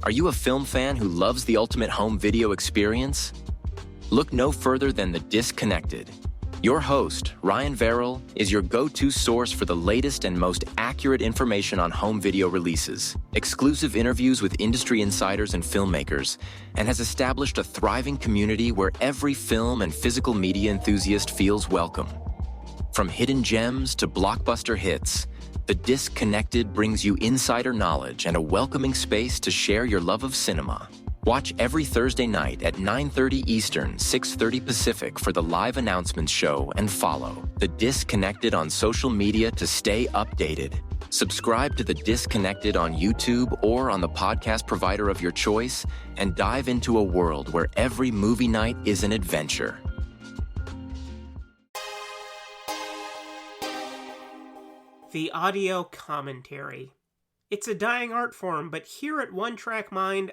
Are you a film fan who loves the ultimate home video experience? Look no further than The Disconnected. Your host, Ryan Verrill, is your go-to source for the latest and most accurate information on home video releases, exclusive interviews with industry insiders and filmmakers, and has established a thriving community where every film and physical media enthusiast feels welcome. From hidden gems to blockbuster hits, The Disconnected brings you insider knowledge and a welcoming space to share your love of cinema. Watch every Thursday night at 9:30 Eastern, 6:30 Pacific for the live announcements show and follow The Disconnected on social media to stay updated. Subscribe to The Disconnected on YouTube or on the podcast provider of your choice and dive into a world where every movie night is an adventure. The audio commentary. It's a dying art form, but here at One Track Mind,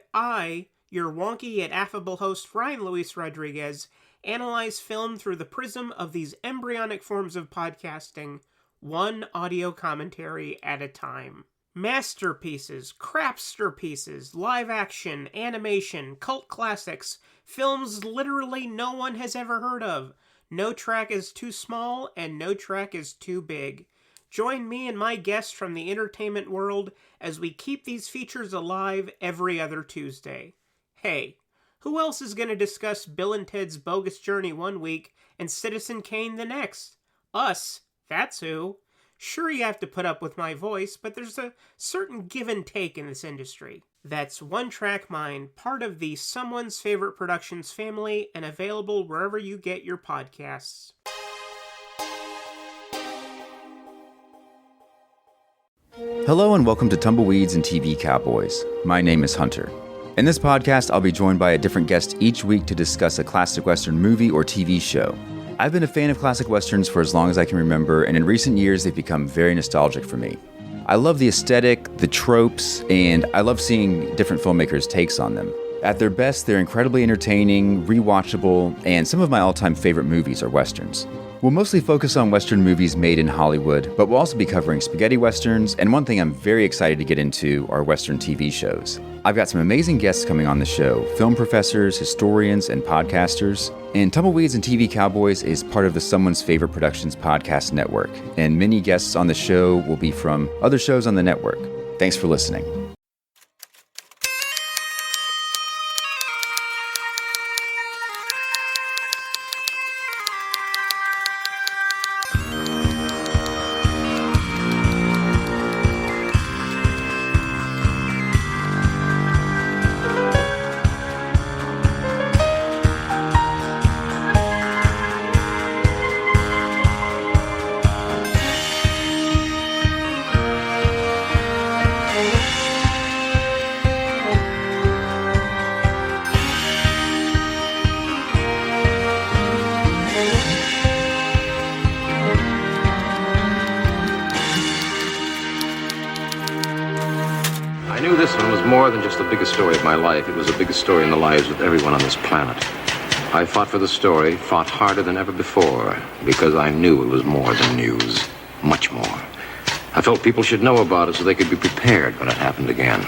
your wonky yet affable host, Ryan Luis Rodriguez, analyze film through the prism of these embryonic forms of podcasting, one audio commentary at a time. Masterpieces, crapster pieces, live action, animation, cult classics, films literally no one has ever heard of. No track is too small, and no track is too big. Join me and my guests from the entertainment world as we keep these features alive every other Tuesday. Hey, who else is going to discuss Bill and Ted's Bogus Journey one week and Citizen Kane the next? Us, that's who. Sure, you have to put up with my voice, but there's a certain give and take in this industry. That's One Track Mind, part of the Someone's Favorite Productions family and available wherever you get your podcasts. Hello and welcome to Tumbleweeds and TV Cowboys. My name is Hunter. In this podcast, I'll be joined by a different guest each week to discuss a classic Western movie or TV show. I've been a fan of classic Westerns for as long as I can remember, and in recent years, they've become very nostalgic for me. I love the aesthetic, the tropes, and I love seeing different filmmakers' takes on them. At their best, they're incredibly entertaining, rewatchable, and some of my all-time favorite movies are Westerns. We'll mostly focus on Western movies made in Hollywood, but we'll also be covering spaghetti Westerns, and one thing I'm very excited to get into are Western TV shows. I've got some amazing guests coming on the show, film professors, historians, and podcasters. And Tumbleweeds and TV Cowboys is part of the Someone's Favorite Productions podcast network, and many guests on the show will be from other shows on the network. Thanks for listening. More than just the biggest story of my life. It was the biggest story in the lives of everyone on this planet. I fought for the story, fought harder than ever before, because I knew it was more than news. Much more. I felt people should know about it so they could be prepared when it happened again.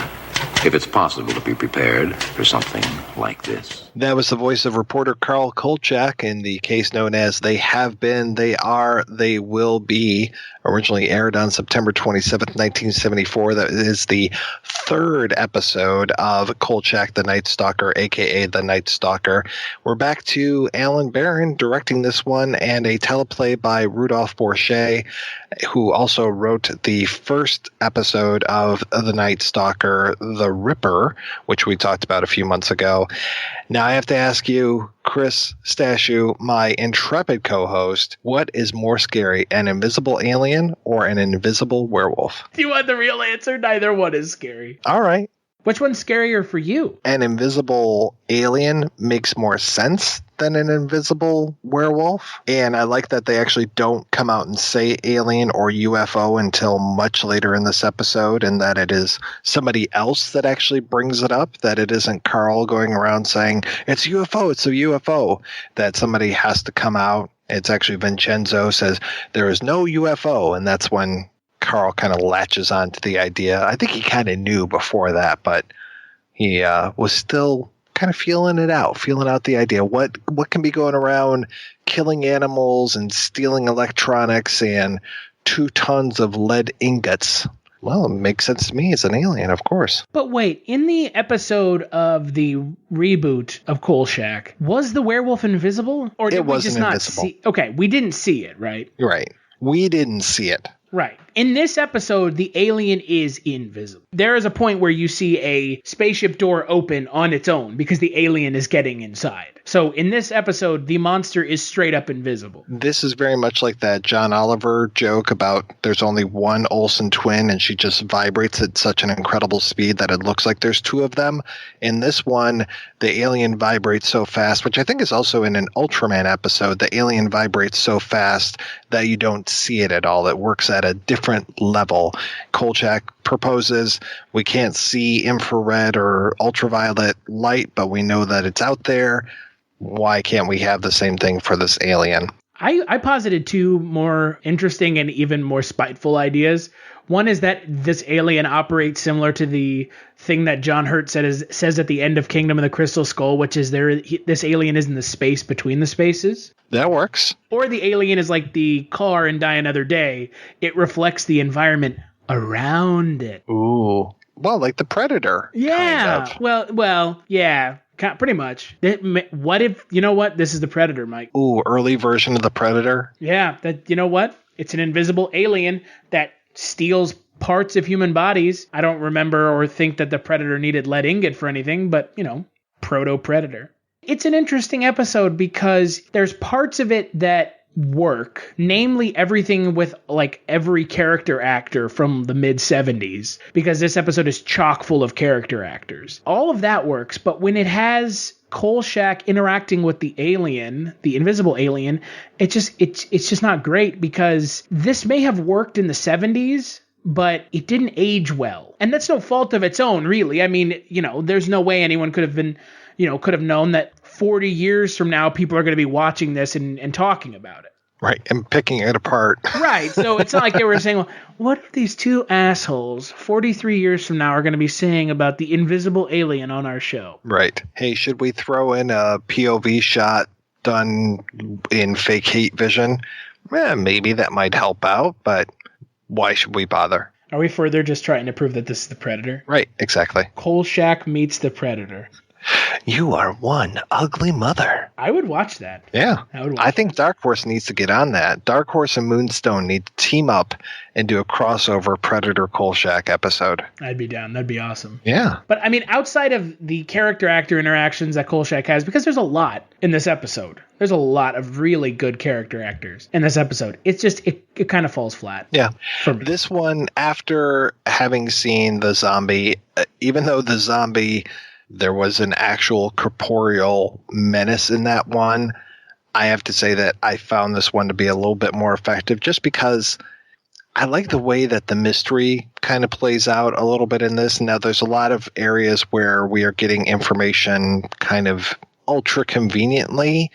If it's possible to be prepared for something like this. That was the voice of reporter Carl Kolchak in the case known as They Have Been, They Are, They Will Be, originally aired on September 27th, 1974. That is the third episode of Kolchak, the Night Stalker, a.k.a. the Night Stalker. We're back to Alan Barron directing this one and a teleplay by Rudolph Borchert, who also wrote the first episode of The Night Stalker, The Ripper, which we talked about a few months ago. Now I have to ask you, Chris Stachiw, my intrepid co-host, what is more scary, an invisible alien or an invisible werewolf? Do you want the real answer? Neither one is scary. All right. Which one's scarier for you? An invisible alien makes more sense than an invisible werewolf. And I like that they actually don't come out and say alien or UFO until much later in this episode, and that it is somebody else that actually brings it up, that it isn't Carl going around saying, it's UFO, it's a UFO, that somebody has to come out. It's actually Vincenzo says, there is no UFO, and that's when Carl kind of latches on to the idea. I think he kind of knew before that, but He was still kind of feeling out the idea. What can be going around killing animals and stealing electronics and 2 tons of lead ingots? Well, it makes sense to me as an alien, of course. But wait, in the episode of the reboot of Kolchak, was the werewolf invisible? Or did It we wasn't just not invisible. see? Okay, we didn't see it, right? Right. We didn't see it. Right. In this episode, the alien is invisible. There is a point where you see a spaceship door open on its own because the alien is getting inside. So in this episode, the monster is straight up invisible. This is very much like that John Oliver joke about there's only one Olsen twin and she just vibrates at such an incredible speed that it looks like there's 2 of them. In this one, the alien vibrates so fast, which I think is also in an Ultraman episode. The alien vibrates so fast that you don't see it at all. It works at a different level. Kolchak proposes we can't see infrared or ultraviolet light, but we know that it's out there. Why can't we have the same thing for this alien? I posited 2 more interesting and even more spiteful ideas. One is that this alien operates similar to the thing that John Hurt says at the end of Kingdom of the Crystal Skull, which is this alien is in the space between the spaces. That works. Or the alien is like the car in Die Another Day. It reflects the environment around it. Ooh. Well, like the Predator. Yeah. Kind of. Well, yeah. Pretty much. What if, you know what? This is the Predator, Mike. Ooh, early version of the Predator. Yeah. That, you know what? It's an invisible alien that steals parts of human bodies. I don't remember or think that the Predator needed lead ingot for anything, but, proto-Predator. It's an interesting episode because there's parts of it that work, namely everything with like every character actor from the mid-70s, because this episode is chock full of character actors. All of that works, but when it has Kolchak interacting with the alien, the invisible alien, it's just not great, because this may have worked in the 70s, but it didn't age well. And that's no fault of its own, really. I mean, there's no way anyone could have known that 40 years from now, people are going to be watching this and talking about it. Right, and picking it apart. Right, so it's not like they were saying, well, what if these 2 assholes 43 years from now are going to be saying about the invisible alien on our show? Right. Hey, should we throw in a POV shot done in fake heat vision? Maybe that might help out, but why should we bother? Are we further just trying to prove that this is the Predator? Right, exactly. Kolchak meets the Predator. You are one ugly mother. I would watch that. Yeah. I think Dark Horse needs to get on that. Dark Horse and Moonstone need to team up and do a crossover Predator Kolchak episode. I'd be down. That'd be awesome. Yeah. But I mean, outside of the character actor interactions that Kolchak has, because there's a lot in this episode. There's a lot of really good character actors in this episode. It's just, it kind of falls flat. Yeah. For me. This one, after having seen the zombie, even though the zombie, there was an actual corporeal menace in that one, I have to say that I found this one to be a little bit more effective, just because I like the way that the mystery kind of plays out a little bit in this. Now, there's a lot of areas where we are getting information kind of ultra conveniently,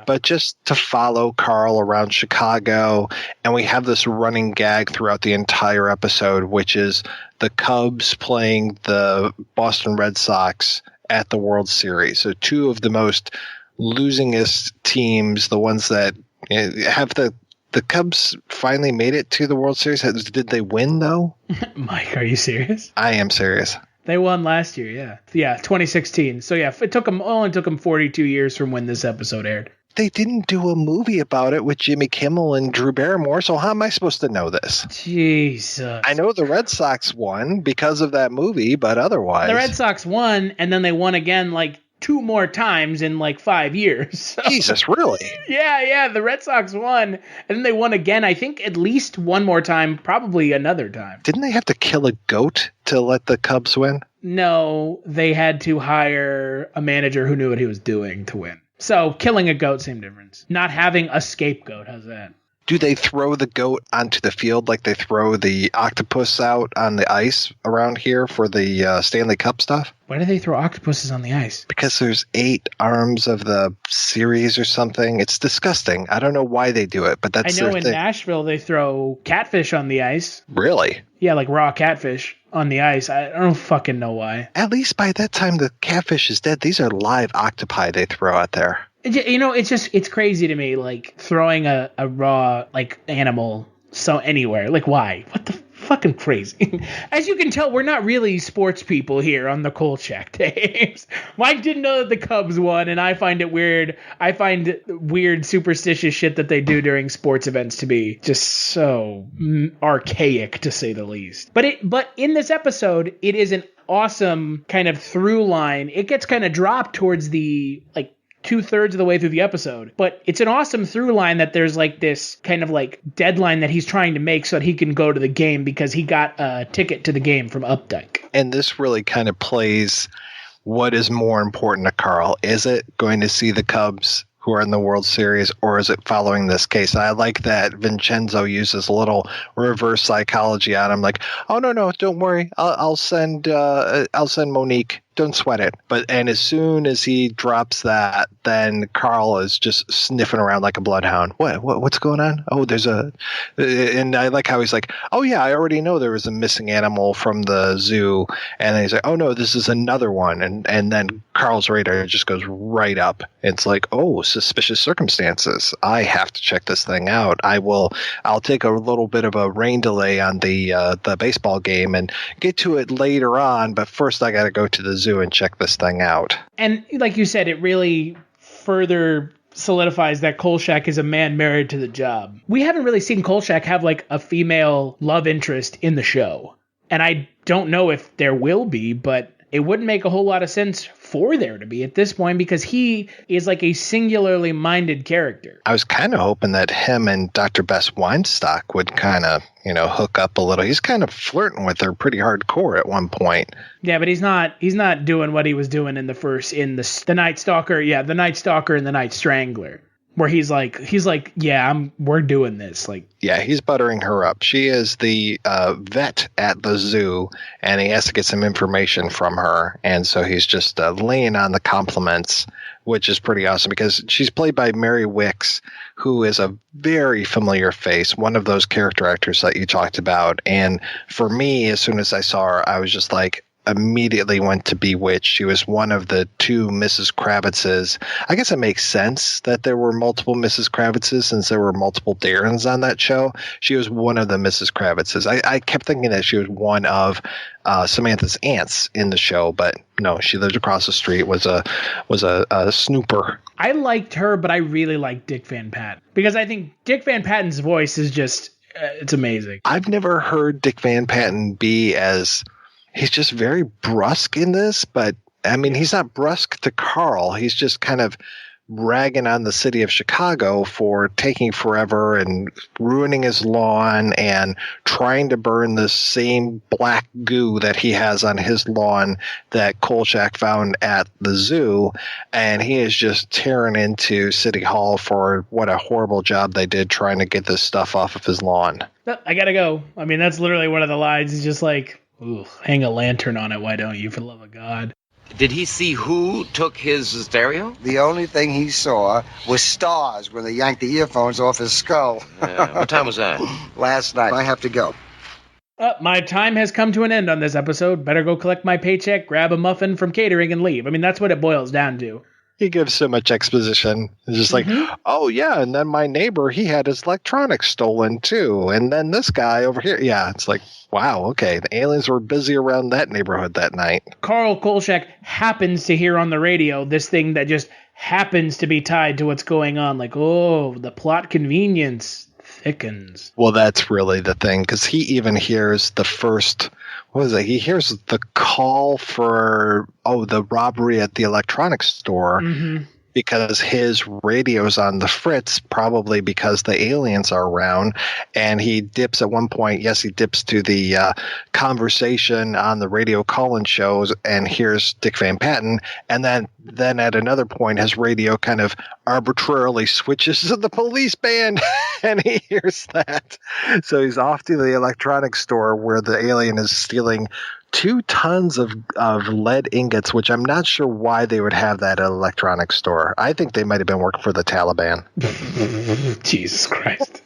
but just to follow Carl around Chicago. And we have this running gag throughout the entire episode, which is the Cubs playing the Boston Red Sox at the World Series. So 2 of the most losingest teams, the ones that have the Cubs finally made it to the World Series. Did they win, though? Mike, are you serious? I am serious. They won last year, yeah. Yeah, 2016. So yeah, it only took them 42 years from when this episode aired. They didn't do a movie about it with Jimmy Kimmel and Drew Barrymore, so how am I supposed to know this? Jesus. I know the Red Sox won because of that movie, but otherwise... The Red Sox won, and then they won again like 2 more times in like 5 years. So. Jesus, really? Yeah, the Red Sox won, and then they won again, I think at least 1 more time, probably another time. Didn't they have to kill a goat to let the Cubs win? No, they had to hire a manager who knew what he was doing to win. So killing a goat, same difference. Not having a scapegoat, how's that? Do they throw the goat onto the field like they throw the octopus out on the ice around here for the Stanley Cup stuff? Why do they throw octopuses on the ice? Because there's 8 arms of the series or something. It's disgusting. I don't know why they do it, but that's I know their in thing. Nashville they throw catfish on the ice. Really? Yeah, like raw catfish on the ice. I don't fucking know why. At least by that time, the catfish is dead. These are live octopi they throw out there. You know, it's crazy to me, like, throwing a raw, like, animal anywhere. Like, why? What the fucking crazy. As you can tell, we're not really sports people here on the Kolchak tapes. Mike didn't know that the Cubs won, and I find it weird. I find weird, superstitious shit that they do during sports events to be just so archaic, to say the least. But in this episode, it is an awesome kind of through line. It gets kind of dropped towards the, like, 2/3 of the way through the episode, but it's an awesome through line that there's like this kind of like deadline that he's trying to make so that he can go to the game because he got a ticket to the game from Updyke. And this really kind of plays what is more important to Carl. Is it going to see the Cubs who are in the World Series, or is it following this case? I like that Vincenzo uses a little reverse psychology on him, like, oh no, don't worry, I'll send Monique. Don't sweat it. And as soon as he drops that, then Carl is just sniffing around like a bloodhound. What's going on? Oh, and I like how he's like, oh yeah, I already know there was a missing animal from the zoo. And then he's like, oh no, this is another one. And then Carl's radar just goes right up. It's like, oh, suspicious circumstances. I have to check this thing out. I'll take a little bit of a rain delay on the baseball game and get to it later on. But first I got to go to the zoo and check this thing out. And like you said, it really further solidifies that Kolchak is a man married to the job. We haven't really seen Kolchak have like a female love interest in the show. And I don't know if there will be, but it wouldn't make a whole lot of sense for there to be at this point because he is like a singularly minded character. I was kind of hoping that him and Dr. Bess Weinstock would kind of, hook up a little. He's kind of flirting with her pretty hardcore at one point. Yeah, but he's not doing what he was doing in the Night Stalker. Yeah, the Night Stalker and the Night Strangler. Where he's like, yeah, we're doing this. Like, yeah, he's buttering her up. She is the vet at the zoo, and he has to get some information from her. And so he's just laying on the compliments, which is pretty awesome because she's played by Mary Wicks, who is a very familiar face, one of those character actors that you talked about. And for me, as soon as I saw her, I was just like, immediately went to Bewitched. She was one of the two Mrs. Kravitzes. I guess it makes sense that there were multiple Mrs. Kravitzes since there were multiple Darrens on that show. She was one of the Mrs. Kravitzes. I kept thinking that she was one of Samantha's aunts in the show, but no, she lived across the street, was a snooper. I liked her, but I really liked Dick Van Patten because I think Dick Van Patten's voice is just, it's amazing. I've never heard Dick Van Patten be as... He's just very brusque in this, but I mean, he's not brusque to Carl. He's just kind of ragging on the city of Chicago for taking forever and ruining his lawn and trying to burn the same black goo that he has on his lawn that Kolchak found at the zoo. And he is just tearing into City Hall for what a horrible job they did trying to get this stuff off of his lawn. I gotta go. I mean, that's literally one of the lines. It's just like, ooh, hang a lantern on it, why don't you, for the love of God? Did he see who took his stereo? The only thing he saw was stars when they yanked the earphones off his skull. What time was that? Last night. I have to go. My time has come to an end on this episode. Better go collect my paycheck, grab a muffin from catering, and leave. I mean, that's what it boils down to. He gives so much exposition. It's just like, oh, yeah, and then my neighbor, he had his electronics stolen, too. And then this guy over here. Yeah, it's like, wow, okay. The aliens were busy around that neighborhood that night. Carl Kolchak happens to hear on the radio this thing that just happens to be tied to what's going on. Like, oh, the plot convenience thickens. Well, that's really the thing, because he even hears the first... What is it? He hears the call for, the robbery at the electronics store because his radio's on the fritz, probably because the aliens are around. And he dips at one point. Yes, he dips to the conversation on the radio call-in shows and hears Dick Van Patten. And then at another point, his radio kind of arbitrarily switches to the police band and he hears that. So he's off to the electronics store where the alien is stealing 2 tons of lead ingots, which I'm not sure why they would have that at an electronics store. I think they might have been working for the Taliban. Jesus Christ.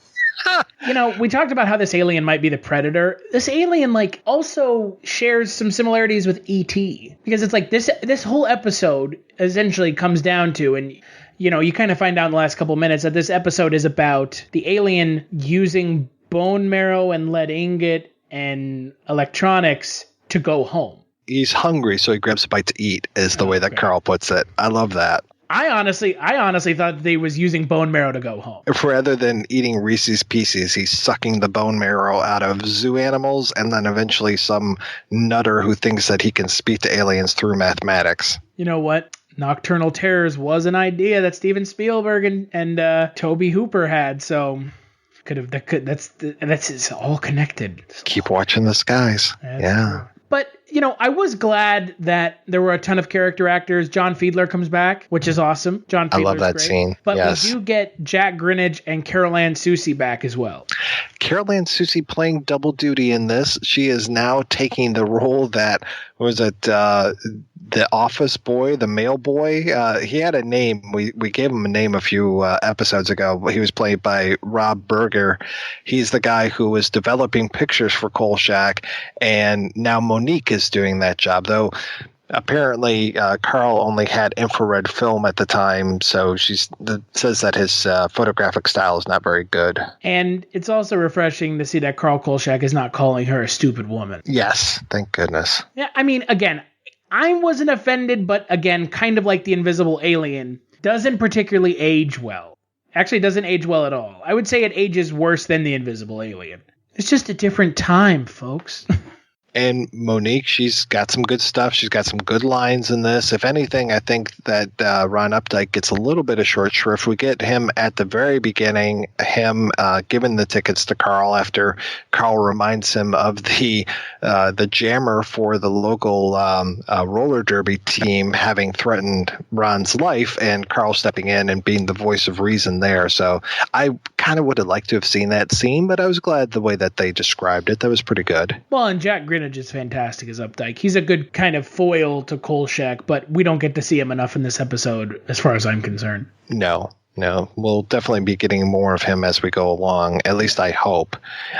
You know, we talked about how this alien might be the Predator. This alien, like, also shares some similarities with E.T. Because it's like this whole episode essentially comes down to, and, you know, you kind of find out in the last couple minutes that this episode is about the alien using bone marrow and lead ingot and electronics to go home. He's hungry, so he grabs a bite to eat, is the way that Carl puts it. I love that. I honestly thought they was using bone marrow to go home. Rather than eating Reese's Pieces, he's sucking the bone marrow out of zoo animals, and then eventually some nutter who thinks that he can speak to aliens through mathematics. You know what? Nocturnal Terrors was an idea that Steven Spielberg and Toby Hooper had, so that's all connected. Keep watching the skies. Yeah. True. But, you know, I was glad that there were a ton of character actors. John Fiedler comes back, which is awesome. John Fiedler's I love that great. scene. But yes. we do get Jack Grinnage and Ann Susi back as well. Ann Susi playing double duty in this. She is now taking the role that, was it the office boy, the mail boy? He had a name. We gave him a name a few episodes ago. He was played by Rob Berger. He's the guy who was developing pictures for Kolchak, and now Monique is doing that job, though. Apparently, Carl only had infrared film at the time, so says that his photographic style is not very good. And it's also refreshing to see that Carl Kolchak is not calling her a stupid woman. Yes, thank goodness. Yeah, I mean, again, I wasn't offended, but again, kind of like the Invisible Alien, doesn't particularly age well. Actually, doesn't age well at all. I would say it ages worse than the Invisible Alien. It's just a different time, folks. And Monique, she's got some good stuff. She's got some good lines in this. If anything, I think that Ron Updyke gets a little bit of short shrift. We get him at the very beginning, him giving the tickets to Carl after Carl reminds him of the jammer for the local roller derby team having threatened Ron's life, and Carl stepping in and being the voice of reason there. So I kind of would have liked to have seen that scene, but I was glad the way that they described it. That was pretty good. Well, and Jack Grinnage is fantastic as Updyke. He's a good kind of foil to Kolchak, but we don't get to see him enough in this episode as far as I'm concerned. No. We'll definitely be getting more of him as we go along. At least I hope.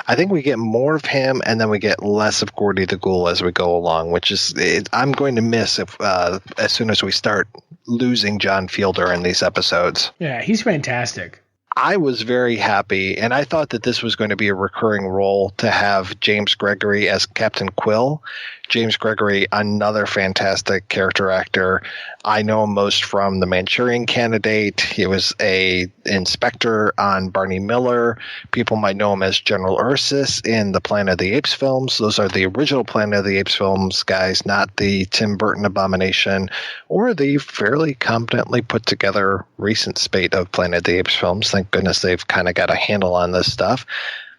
I think we get more of him, and then we get less of Gordy the Ghoul as we go along, which is I'm going to miss if as soon as we start losing John Fiedler in these episodes. Yeah, he's fantastic. I was very happy, and I thought that this was going to be a recurring role to have James Gregory as Captain Quill. James Gregory, another fantastic character actor. I know him most from The Manchurian Candidate. He was a inspector on Barney Miller. People might know him as General Ursus in the Planet of the Apes films. Those are the original Planet of the Apes films, guys, not the Tim Burton abomination or the fairly competently put together recent spate of Planet of the Apes films. Thank goodness they've kind of got a handle on this stuff.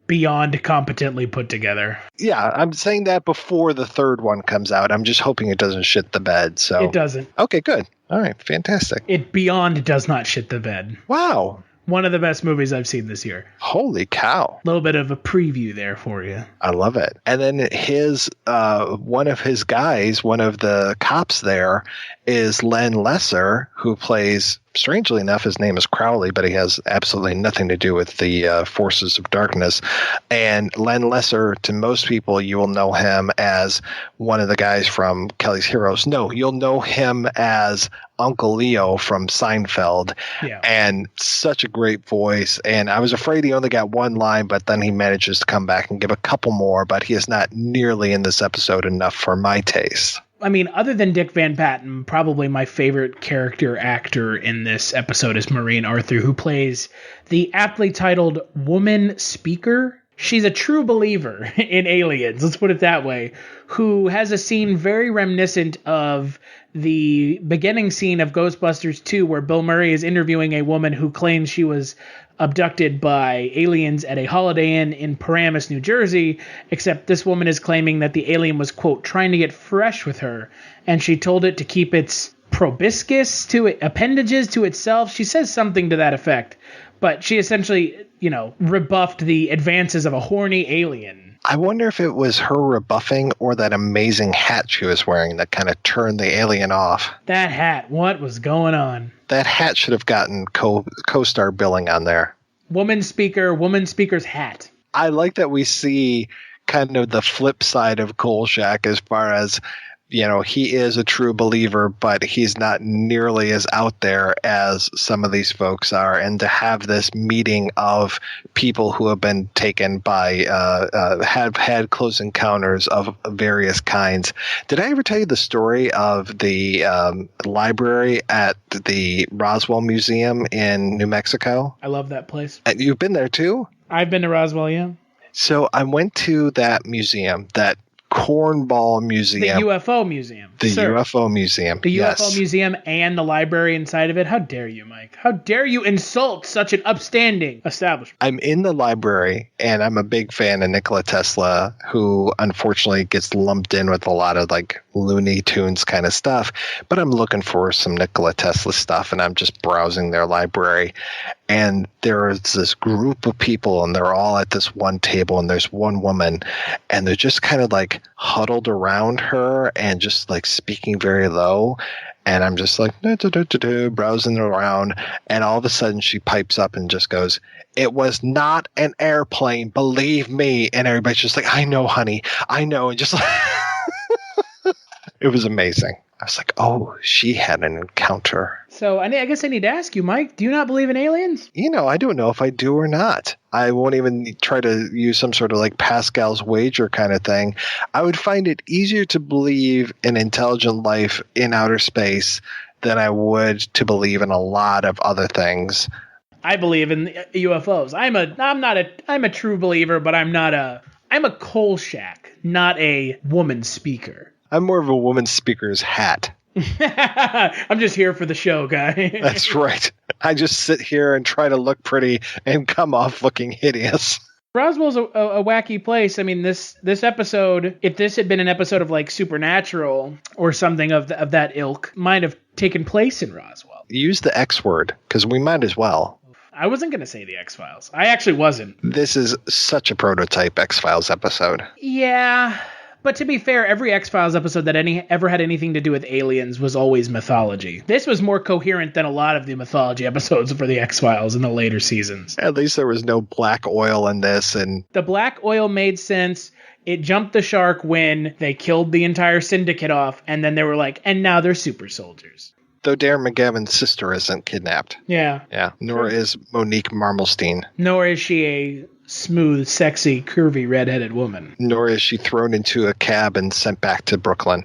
Beyond competently put together. Yeah, I'm saying that before the third one comes out. I'm just hoping it doesn't shit the bed. So it doesn't. Okay, good. All right, fantastic. It beyond does not shit the bed. Wow. One of the best movies I've seen this year. Holy cow. A little bit of a preview there for you. I love it. And then his one of his guys, one of the cops there, is Len Lesser, who plays, strangely enough, his name is Crowley, but he has absolutely nothing to do with the forces of darkness. And Len Lesser, to most people, you will know him as one of the guys from Kelly's Heroes. No, you'll know him as Uncle Leo from Seinfeld. Yeah. And such a great voice. And I was afraid he only got one line, but then he manages to come back and give a couple more, but he is not nearly in this episode enough for my taste. I mean, other than Dick Van Patten, probably my favorite character actor in this episode is Maureen Arthur, who plays the aptly titled Woman Speaker. She's a true believer in aliens, let's put it that way, who has a scene very reminiscent of the beginning scene of Ghostbusters 2, where Bill Murray is interviewing a woman who claims she was abducted by aliens at a Holiday Inn in Paramus, New Jersey, except this woman is claiming that the alien was, quote, trying to get fresh with her, and she told it to keep its proboscis to it, appendages to itself. She says something to that effect, but she essentially, rebuffed the advances of a horny alien. I wonder if it was her rebuffing or that amazing hat she was wearing that kind of turned the alien off. That hat, what was going on? That hat should have gotten co-star billing on there. woman speaker's hat. I like that we see kind of the flip side of Kolchak as far as, he is a true believer, but he's not nearly as out there as some of these folks are. And to have this meeting of people who have been taken by, have had close encounters of various kinds. Did I ever tell you the story of the library at the Roswell Museum in New Mexico? I love that place. And you've been there too? I've been to Roswell, yeah. So I went to that museum, that cornball museum. The U.F.O. museum. The U.F.O. museum. The U.F.O. museum and the library inside of it. How dare you, Mike? How dare you insult such an upstanding establishment? I'm in the library, and I'm a big fan of Nikola Tesla, who unfortunately gets lumped in with a lot of like Looney Tunes kind of stuff. But I'm looking for some Nikola Tesla stuff, and I'm just browsing their library. And there is this group of people, and they're all at this one table, and there's one woman, and they're just kind of like huddled around her and just like speaking very low. And I'm just like browsing around, and all of a sudden she pipes up and just goes, "It was not an airplane, believe me." And everybody's just like, "I know, honey, I know." And just like, it was amazing. I was like, oh, she had an encounter. So I guess I need to ask you, Mike, do you not believe in aliens? I don't know if I do or not. I won't even try to use some sort of like Pascal's wager kind of thing. I would find it easier to believe in intelligent life in outer space than I would to believe in a lot of other things. I believe in UFOs. I'm a true believer, but I'm a Kolchak, not a woman speaker. I'm more of a woman speaker's hat. I'm just here for the show, guy. That's right. I just sit here and try to look pretty and come off looking hideous. Roswell's a wacky place. I mean, this episode, if this had been an episode of like Supernatural or something of that ilk, might have taken place in Roswell. Use the X word, because we might as well. I wasn't going to say the X-Files. I actually wasn't. This is such a prototype X-Files episode. Yeah. But to be fair, every X-Files episode that ever had anything to do with aliens was always mythology. This was more coherent than a lot of the mythology episodes for the X-Files in the later seasons. At least there was no black oil in this. And the black oil made sense. It jumped the shark when they killed the entire syndicate off, and then they were like, and now they're super soldiers. Though Darren McGavin's sister isn't kidnapped. Yeah. Yeah. Nor is Monique Marmelstein. Nor is she a smooth, sexy, curvy, redheaded woman. Nor is she thrown into a cab and sent back to Brooklyn.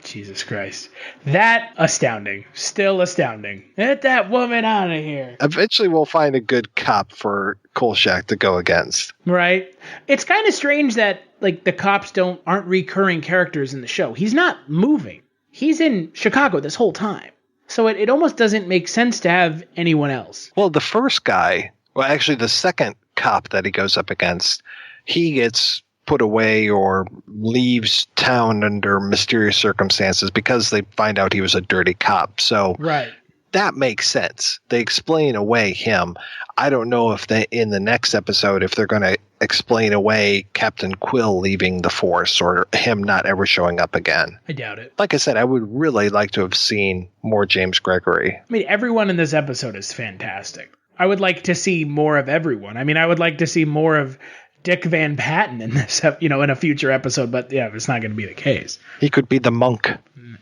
Jesus Christ. That astounding. Still astounding. Get that woman out of here. Eventually we'll find a good cop for Kolchak to go against. Right. It's kind of strange that like the cops aren't recurring characters in the show. He's not moving. He's in Chicago this whole time. So it almost doesn't make sense to have anyone else. Well, the first guy, well, actually the second cop that he goes up against, he gets put away or leaves town under mysterious circumstances because they find out he was a dirty cop. So right. That makes sense. They explain away him. I don't know if in the next episode, if they're going to explain away Captain Quill leaving the force or him not ever showing up again. I doubt it. Like I said, I would really like to have seen more James Gregory. I mean, everyone in this episode is fantastic. I would like to see more of everyone. I mean, I would like to see more of Dick Van Patten in this, in a future episode, but yeah, it's not going to be the case. He could be the monk.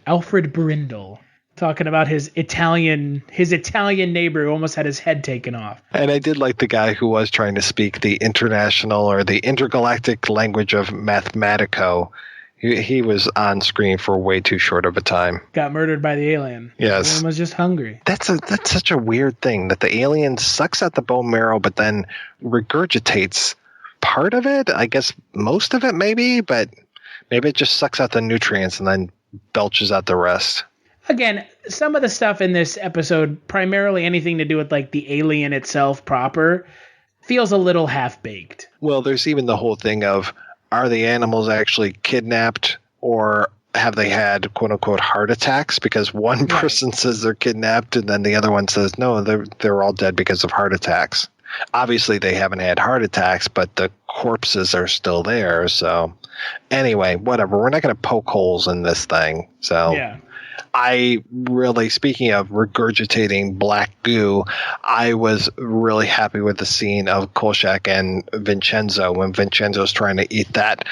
Alfred Brindle. Talking about his Italian neighbor who almost had his head taken off. And I did like the guy who was trying to speak the international or the intergalactic language of Mathematico. He was on screen for way too short of a time. Got murdered by the alien. Yes. The alien was just hungry. That's such a weird thing, that the alien sucks out the bone marrow but then regurgitates part of it. I guess most of it maybe, but maybe it just sucks out the nutrients and then belches out the rest. Again, some of the stuff in this episode, primarily anything to do with like the alien itself proper, feels a little half-baked. Well, there's even the whole thing of, are the animals actually kidnapped or have they had quote-unquote heart attacks? Because one person says they're kidnapped and then the other one says, no, they're all dead because of heart attacks. Obviously, they haven't had heart attacks, but the corpses are still there, so Anyway, whatever. We're not going to poke holes in this thing. So Yeah. I really, speaking of regurgitating black goo, I was really happy with the scene of Kolchak and Vincenzo when Vincenzo's trying to eat that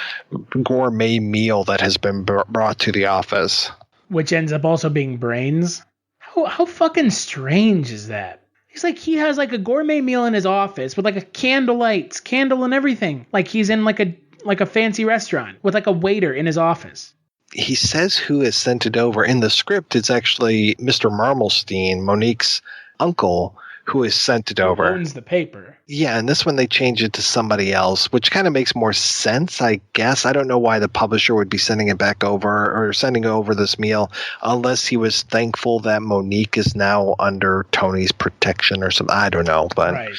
gourmet meal that has been brought to the office. Which ends up also being brains. How fucking strange is that? He's like, he has like a gourmet meal in his office with like a candle and everything. Like he's in like a fancy restaurant with like a waiter in his office. He says who has sent it over. In the script, it's actually Mr. Marmelstein, Monique's uncle, who has sent it over. Who owns the paper. Yeah, and this one they change it to somebody else, which kind of makes more sense, I guess. I don't know why the publisher would be sending it back over or sending over this meal unless he was thankful that Monique is now under Tony's protection or something. I don't know, but Right.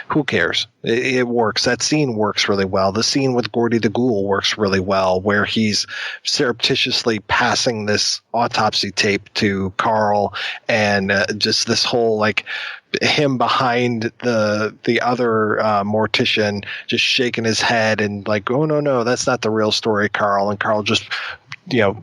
Who cares? It works. That scene works really well. The scene with Gordy the Ghoul works really well, where he's surreptitiously passing this autopsy tape to Carl, and just this whole like him behind the other mortician just shaking his head and like, oh no, that's not the real story, Carl. And Carl just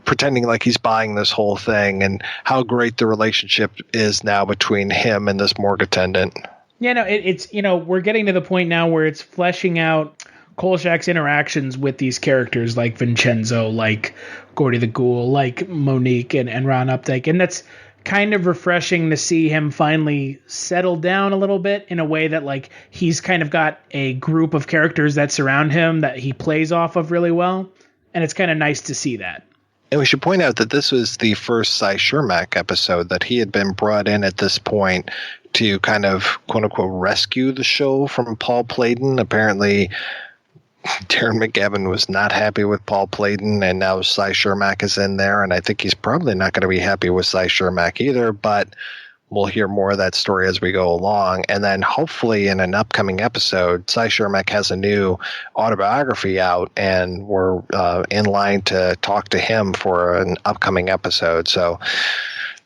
pretending like he's buying this whole thing, and how great the relationship is now between him and this morgue attendant. Yeah, no, it's we're getting to the point now where it's fleshing out Kolchak's interactions with these characters like Vincenzo, like Gordy the Ghoul, like Monique and Ron Updyke, and that's kind of refreshing to see him finally settle down a little bit in a way that like he's kind of got a group of characters that surround him that he plays off of really well, and it's kind of nice to see that. And we should point out that this was the first Cy Shermack episode, that he had been brought in at this point to kind of, quote-unquote, rescue the show from Paul Playton. Apparently, Darren McGavin was not happy with Paul Playton, and now Cy Shermack is in there, and I think he's probably not going to be happy with Cy Shermack either, but we'll hear more of that story as we go along. And then hopefully in an upcoming episode, Cy Shermack has a new autobiography out, and we're in line to talk to him for an upcoming episode. So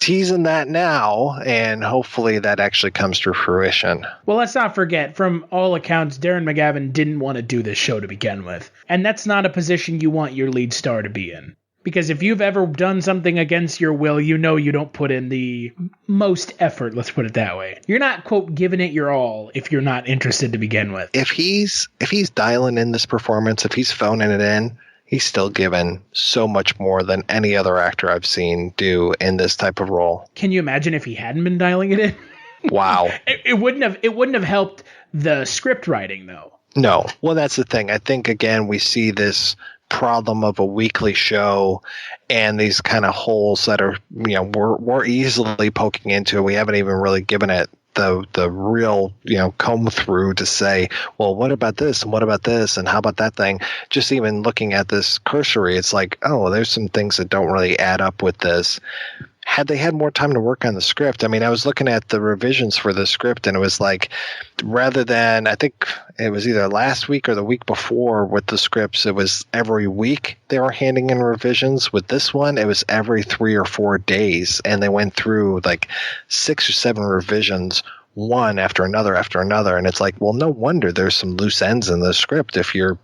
teasing that now, and hopefully that actually comes to fruition. Well, let's not forget, from all accounts, Darren McGavin didn't want to do this show to begin with. And that's not a position you want your lead star to be in. Because if you've ever done something against your will, you don't put in the most effort, let's put it that way. You're not, quote, giving it your all if you're not interested to begin with. If he's dialing in this performance, if he's phoning it in, he's still given so much more than any other actor I've seen do in this type of role. Can you imagine if he hadn't been dialing it in? Wow. It wouldn't have helped the script writing, though. No. Well, that's the thing. I think, again, we see this problem of a weekly show and these kind of holes that are, we're easily poking into. We haven't even really given it the real, comb through to say, well, what about this and what about this and how about that thing? Just even looking at this cursory, it's like, oh, there's some things that don't really add up with this. Had they had more time to work on the script, I mean, I was looking at the revisions for the script, and it was like, rather than, I think it was either last week or the week before with the scripts, it was every week they were handing in revisions. With this one, it was every 3 or 4 days, and they went through like 6 or 7 revisions, one after another, and it's like, well, no wonder there's some loose ends in the script. If you're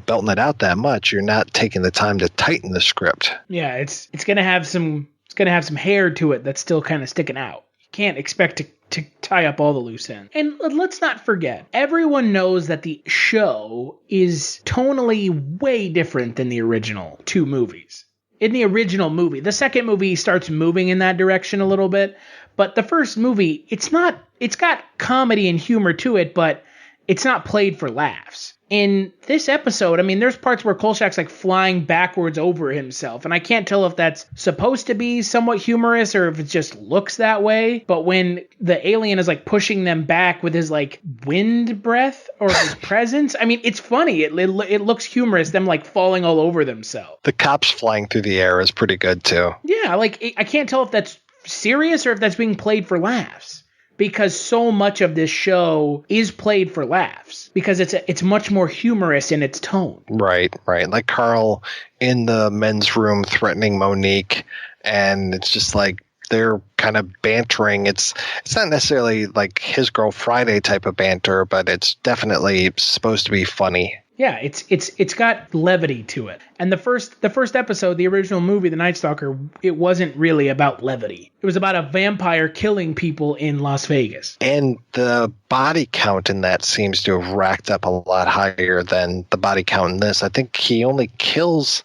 belting it out that much, you're not taking the time to tighten the script. Yeah, it's going to have some hair to it that's still kind of sticking out. You can't expect to tie up all the loose ends. And let's not forget, everyone knows that the show is tonally way different than the original 2 movies. In the original movie, the second movie starts moving in that direction a little bit, but the first movie, it's got comedy and humor to it, but it's not played for laughs. In this episode, I mean, there's parts where Kolchak's like flying backwards over himself, and I can't tell if that's supposed to be somewhat humorous or if it just looks that way. But when the alien is like pushing them back with his like wind breath or his presence, I mean, it's funny. It looks humorous, them like falling all over themselves. The cops flying through the air is pretty good too. Yeah, like I can't tell if that's serious or if that's being played for laughs. Because so much of this show is played for laughs, because it's much more humorous in its tone. Right. Like Carl in the men's room threatening Monique, and it's just like they're kind of bantering. It's not necessarily like His Girl Friday type of banter, but it's definitely supposed to be funny. Yeah, it's got levity to it. And the first episode, the original movie, The Night Stalker, it wasn't really about levity. It was about a vampire killing people in Las Vegas. And the body count in that seems to have racked up a lot higher than the body count in this. I think he only kills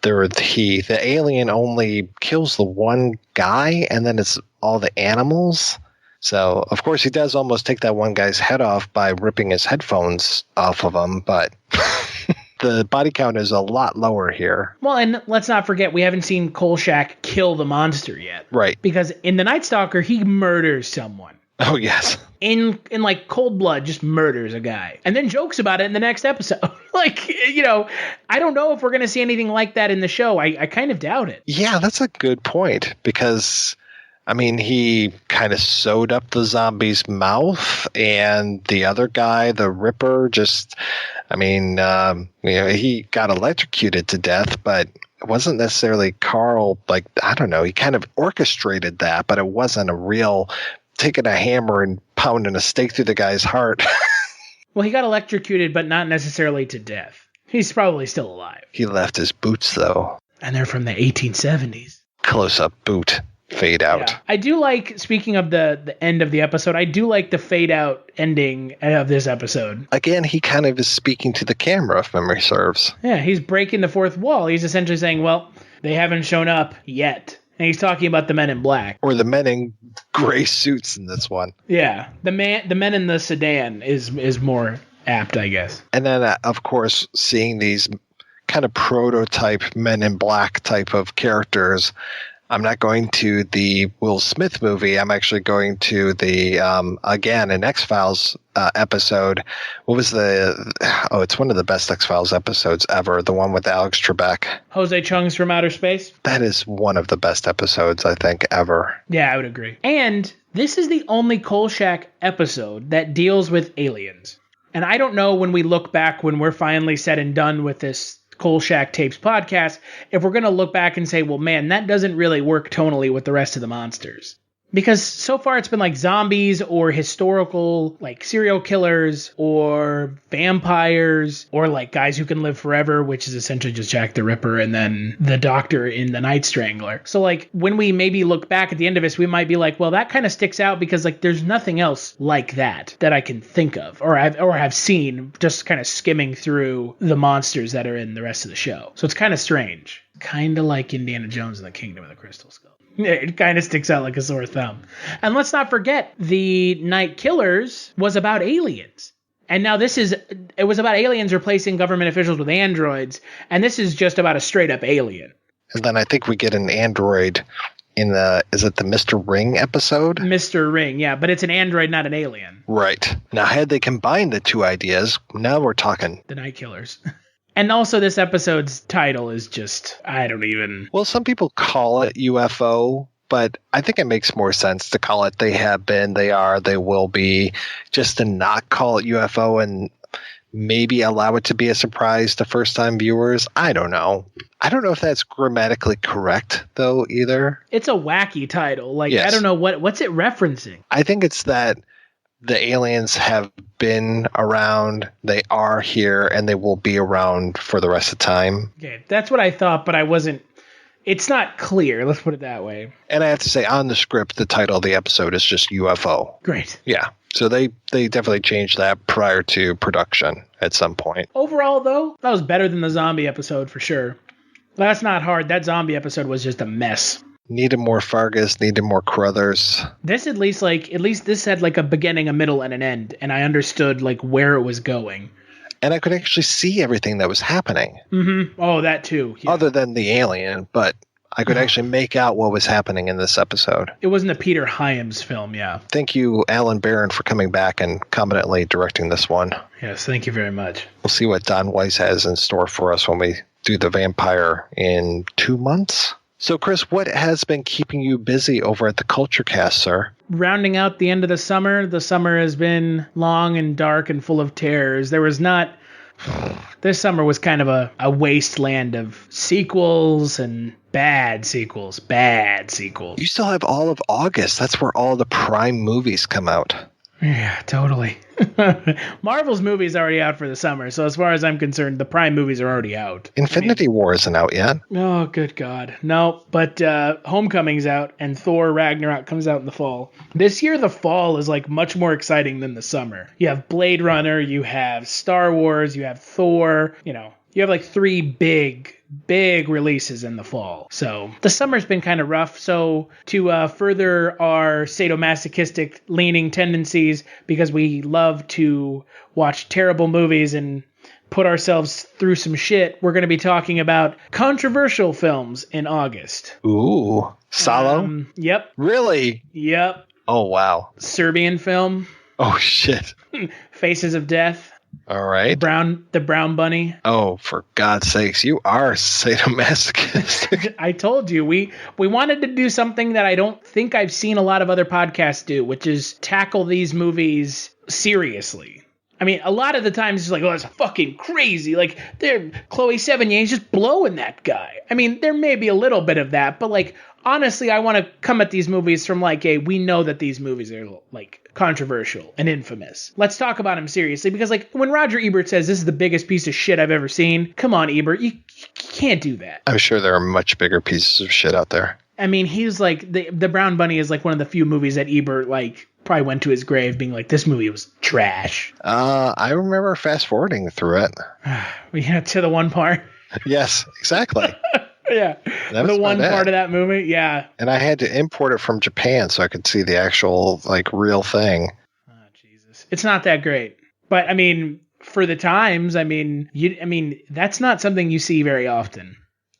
the alien only kills the one guy, and then it's all the animals. So, of course, he does almost take that one guy's head off by ripping his headphones off of him, but the body count is a lot lower here. Well, and let's not forget, we haven't seen Kolchak kill the monster yet. Right. Because in The Night Stalker, he murders someone. Oh, yes. In like cold blood, just murders a guy. And then jokes about it in the next episode. Like, you know, I don't know if we're going to see anything like that in the show. I kind of doubt it. Yeah, that's a good point, because I mean, he kind of sewed up the zombie's mouth, and the other guy, the Ripper, just, I mean, you know, he got electrocuted to death, but it wasn't necessarily Carl, like, I don't know, he kind of orchestrated that, but it wasn't a real taking a hammer and pounding a stake through the guy's heart. Well, he got electrocuted, but not necessarily to death. He's probably still alive. He left his boots, though. And they're from the 1870s. Close-up boot. Fade out. Yeah. I do like, speaking of the end of the episode, I do like the fade out ending of this episode. Again, he kind of is speaking to the camera, if memory serves. Yeah, he's breaking the fourth wall. He's essentially saying, well, they haven't shown up yet. And he's talking about the men in black. Or the men in gray suits in this one. Yeah, the men in the sedan is more apt, I guess. And then, of course, seeing these kind of prototype men in black type of characters. I'm not going to the Will Smith movie. I'm actually going to the, again, an X-Files episode. What was it's one of the best X-Files episodes ever. The one with Alex Trebek. Jose Chung's From Outer Space? That is one of the best episodes, I think, ever. Yeah, I would agree. And this is the only Kolchak episode that deals with aliens. And I don't know, when we look back, when we're finally said and done with this Kolchak Tapes podcast, if we're going to look back and say, well, man, that doesn't really work tonally with the rest of the monsters. Because so far it's been like zombies or historical, like serial killers or vampires or like guys who can live forever, which is essentially just Jack the Ripper and then the Doctor in The Night Strangler. So like when we maybe look back at the end of this, we might be like, well, that kind of sticks out because like there's nothing else like that I can think of or have seen, just kind of skimming through the monsters that are in the rest of the show. So it's kind of strange. Kind of like Indiana Jones and the Kingdom of the Crystal Skull. It kind of sticks out like a sore thumb. And let's not forget, the Night Killers was about aliens. And now it was about aliens replacing government officials with androids. And this is just about a straight up alien. And then I think we get an android in is it the Mr. Ring episode? Mr. Ring, yeah. But it's an android, not an alien. Right. Now, had they combined the two ideas, now we're talking. The Night Killers. And also this episode's title is just, I don't even... Well, some people call it U.F.O., but I think it makes more sense to call it They Have Been, They Are, They Will Be, just to not call it U.F.O. and maybe allow it to be a surprise to first-time viewers. I don't know. I don't know if that's grammatically correct, though, either. It's a wacky title. Like, yes. I don't know, what's it referencing? I think it's that the aliens have been around, they are here, and they will be around for the rest of the time. Okay, that's what I thought, but I wasn't... It's not clear, let's put it that way. And I have to say, on the script, the title of the episode is just UFO. Great. Yeah, so they definitely changed that prior to production at some point. Overall, though, that was better than the zombie episode for sure. That's not hard. That zombie episode was just a mess. Needed more Fargus, needed more Crothers. This at least this had like a beginning, a middle, and an end, and I understood like where it was going. And I could actually see everything that was happening. Mm-hmm. Oh, that too. Yeah. Other than the alien, but I could actually make out what was happening in this episode. It wasn't a Peter Hyams film, yeah. Thank you, Alan Barron, for coming back and competently directing this one. Yes, thank you very much. We'll see what Don Weiss has in store for us when we do The Vampire in 2 months. So, Chris, what has been keeping you busy over at the Culture Cast, sir? Rounding out the end of the summer has been long and dark and full of terrors. This summer was kind of a wasteland of sequels and bad sequels. You still have all of August. That's where all the prime movies come out. Yeah, totally. Marvel's movie is already out for the summer, so as far as I'm concerned, the Prime movies are already out. Infinity War isn't out yet. Oh, good God. No, but Homecoming's out, and Thor Ragnarok comes out in the fall. This year, the fall is like much more exciting than the summer. You have Blade Runner, you have Star Wars, you have Thor, you have like three big releases in the fall. So the summer's been kind of rough. So to further our sadomasochistic leaning tendencies, because we love to watch terrible movies and put ourselves through some shit, we're going to be talking about controversial films in August. Ooh. Salo? Yep. Really? Yep. Oh, wow. Serbian film. Oh, shit. Faces of Death. All right. The Brown Bunny. Oh, for God's sakes, you are sadomasochistic. I told you, we wanted to do something that I don't think I've seen a lot of other podcasts do, which is tackle these movies seriously. I mean, a lot of the times it's like, oh, it's fucking crazy. Like, Chloe Sevigny's just blowing that guy. I mean, there may be a little bit of that, but like, honestly, I want to come at these movies from like we know that these movies are like controversial and infamous. Let's talk about them seriously, because like when Roger Ebert says this is the biggest piece of shit I've ever seen, come on, Ebert, you can't do that. I'm sure there are much bigger pieces of shit out there. I mean, he's like the Brown Bunny is like one of the few movies that Ebert like probably went to his grave being like, this movie was trash. I remember fast forwarding through it. Yeah, to the one part. Yes, exactly. Yeah, the one part of that movie, yeah. And I had to import it from Japan so I could see the actual, like, real thing. Oh, Jesus. It's not that great. But, I mean, for the times, I mean, that's not something you see very often.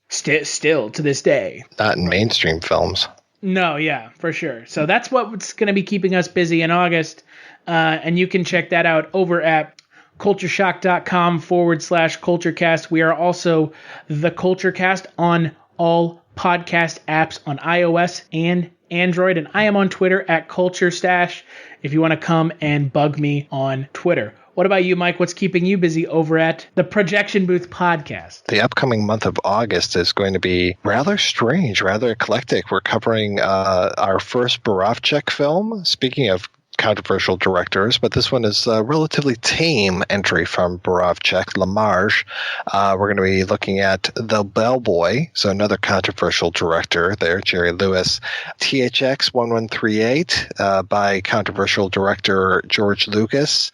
Still, to this day. Not in mainstream films. No, yeah, for sure. So that's what's going to be keeping us busy in August. And you can check that out over at cultureshock.com/culturecast. We are also the Culturecast on all podcast apps on iOS and Android. And I am on Twitter at CultureStash if you want to come and bug me on Twitter. What about you, Mike? What's keeping you busy over at the Projection Booth podcast? The upcoming month of August is going to be rather strange, rather eclectic. We're covering our first Borchert film. Speaking of controversial directors, but this one is a relatively tame entry from Borchert, La Marge. We're going to be looking at The Bellboy, so another controversial director there, Jerry Lewis. THX 1138 by controversial director George Lucas.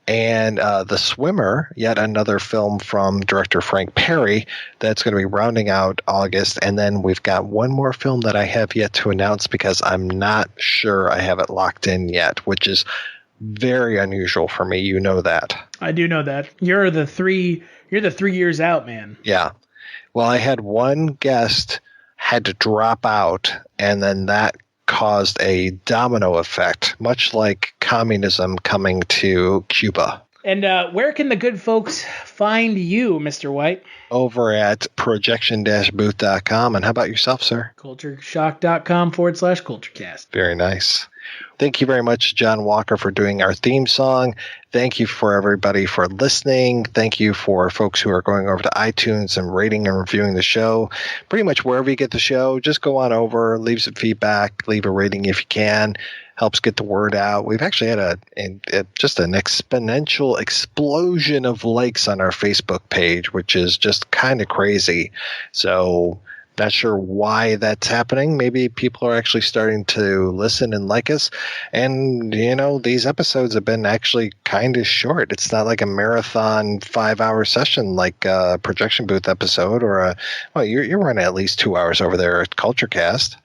And The Swimmer, yet another film from director Frank Perry that's going to be rounding out August. And then we've got one more film that I have yet to announce because I'm not sure I have it locked in yet, which is very unusual for me. You know that. I do know that. You're the 3 years out, man. Yeah. Well, I had one guest had to drop out, and then that caused a domino effect, much like communism coming to Cuba. And where can the good folks find you, Mr. White? Over at projection-booth.com. And how about yourself, sir? cultureshock.com/culturecast. Very nice. Thank you very much, John Walker, for doing our theme song. Thank you for everybody for listening. Thank you for folks who are going over to iTunes and rating and reviewing the show. Pretty much wherever you get the show, just go on over, leave some feedback, leave a rating if you can. Helps get the word out. We've actually had just an exponential explosion of likes on our Facebook page, which is just kind of crazy. So not sure why that's happening. Maybe people are actually starting to listen and like us. And, these episodes have been actually kind of short. It's not like a marathon 5-hour session like a Projection Booth episode or you're running at least 2 hours over there at CultureCast.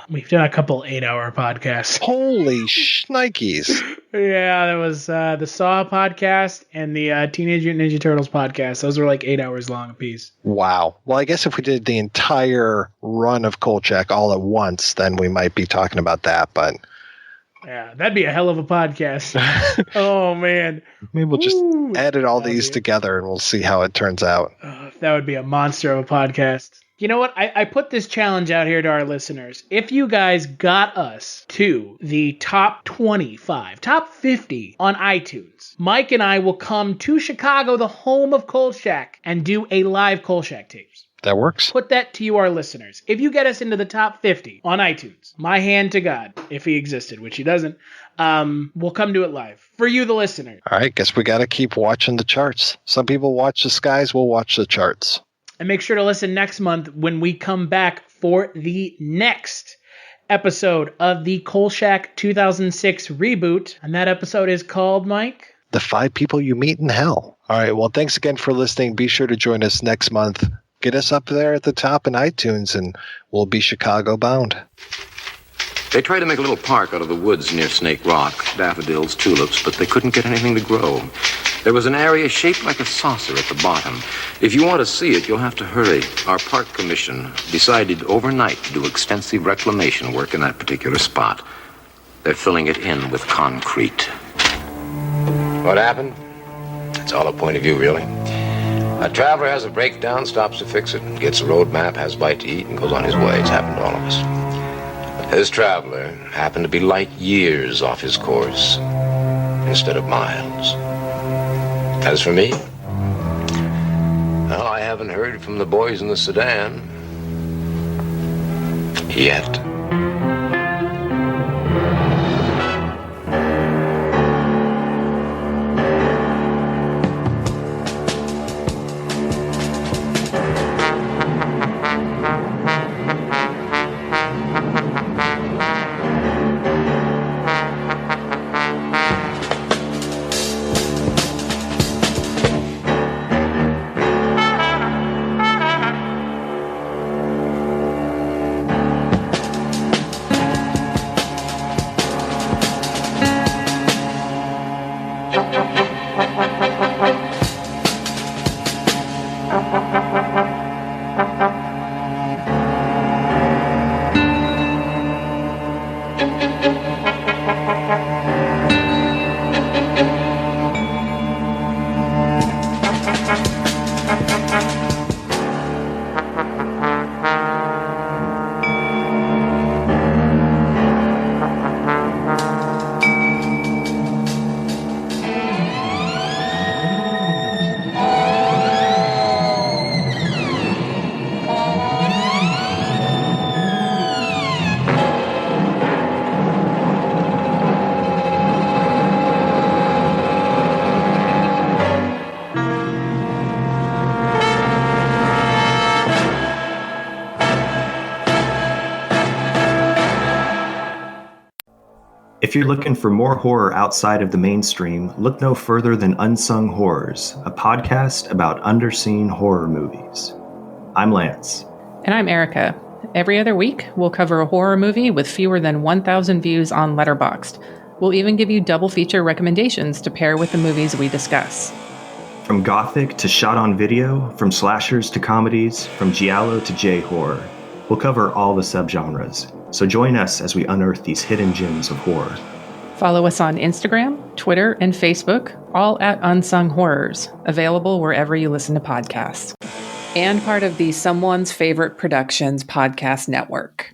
We've done a couple 8-hour podcasts. Holy shnikes. Yeah, there was the Saw podcast and the Teenage Mutant Ninja Turtles podcast. Those were like 8 hours long apiece. Wow. Well, I guess if we did the entire run of Kolchak all at once, then we might be talking about that. But yeah, that'd be a hell of a podcast. Oh, man. Maybe we'll just edit all these together and we'll see how it turns out. That would be a monster of a podcast. You know what? I put this challenge out here to our listeners. If you guys got us to the top 25, top 50 on iTunes, Mike and I will come to Chicago, the home of Kolchak, and do a live Kolchak tapes. That works. Put that to you, our listeners. If you get us into the top 50 on iTunes, my hand to God, if he existed, which he doesn't, we'll come to it live. For you, the listener. All right, guess we got to keep watching the charts. Some people watch the skies, we'll watch the charts. And make sure to listen next month when we come back for the next episode of the Kolchak 2006 reboot. And that episode is called, Mike? The 5 People You Meet in Hell. All right, well, thanks again for listening. Be sure to join us next month. Get us up there at the top in iTunes, and we'll be Chicago bound. They tried to make a little park out of the woods near Snake Rock, daffodils, tulips, but they couldn't get anything to grow. There was an area shaped like a saucer at the bottom. If you want to see it, you'll have to hurry. Our park commission decided overnight to do extensive reclamation work in that particular spot. They're filling it in with concrete. What happened? It's all a point of view, really. A traveler has a breakdown, stops to fix it, gets a road map, has a bite to eat, and goes on his way. It's happened to all of us. But this traveler happened to be light years off his course instead of miles. As for me, well, I haven't heard from the boys in the sedan yet. If you're looking for more horror outside of the mainstream, look no further than Unsung Horrors, a podcast about underseen horror movies. I'm Lance. And I'm Erica. Every other week, we'll cover a horror movie with fewer than 1,000 views on Letterboxd. We'll even give you double feature recommendations to pair with the movies we discuss. From gothic to shot on video, from slashers to comedies, from giallo to J-horror, we'll cover all the subgenres. So join us as we unearth these hidden gems of horror. Follow us on Instagram, Twitter, and Facebook, all at Unsung Horrors, available wherever you listen to podcasts. And part of the Someone's Favorite Productions podcast network.